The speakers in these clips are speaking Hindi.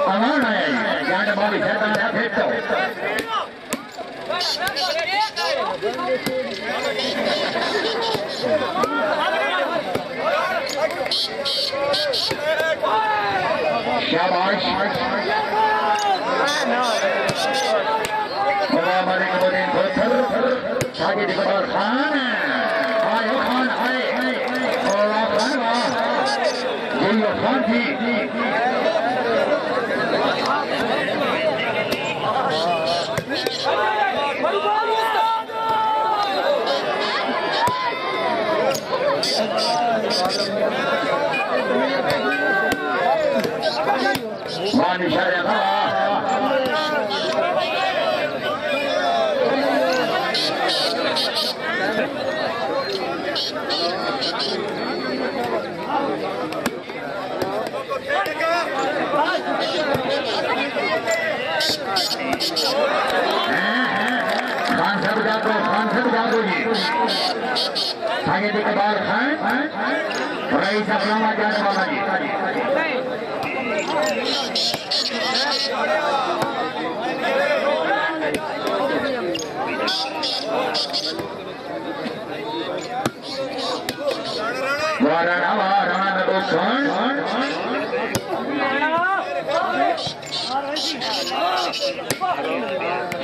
अमान है यार बॉडी सेट है फिट तो शाबाश हमारे कबड्डी पत्थर आगे दिखा खान आयो खान आए और खान ये खान थी आगे दिखबार खान रईस अपना जाने वाला जी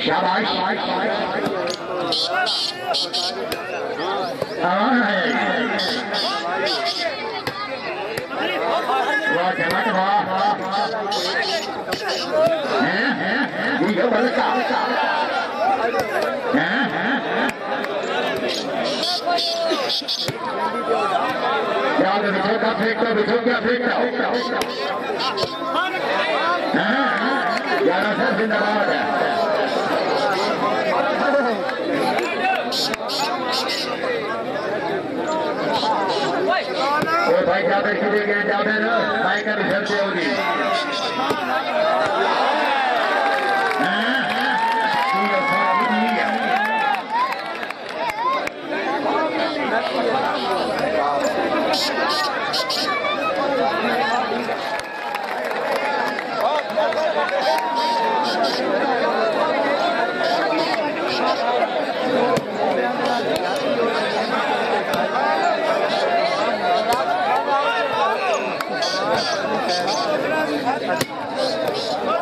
शाबाश जिंदाबाद है भाई जाते गए जाते ना भाई का रिजल्ट होगी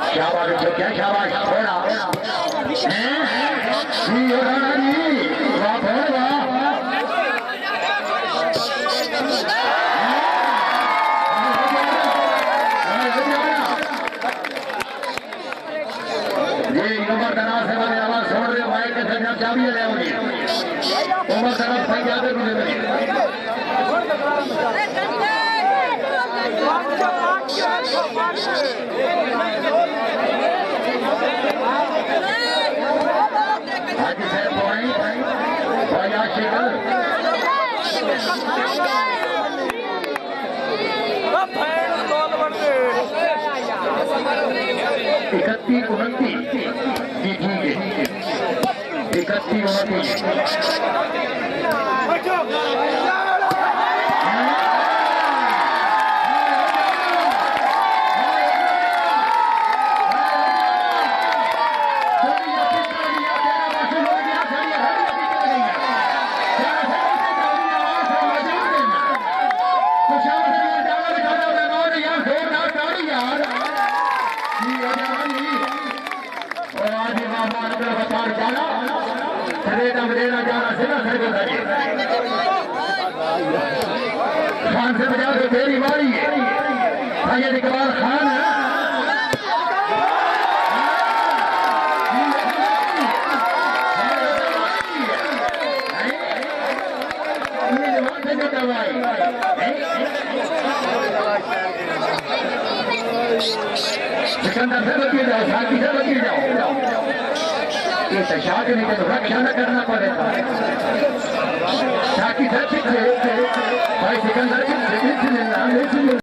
शाबाश क्या शाबाश थोड़ा उमर दराज से मैंने आवाज छोड़ रहे भाई के संग चाबी ले होगी उमर दराज भाई जाते रुके हाजी साहब पॉइंट भाई आशिकर 31-29 जी ठीक है 31-29 खान से बजा दो मेरी बारी है भैया इकबाल खान है सिकंदर से बची जाओ साथी से बची जाओ ये शादी नहीं तो रक्षा न करना पड़ेगा साथी से पीछे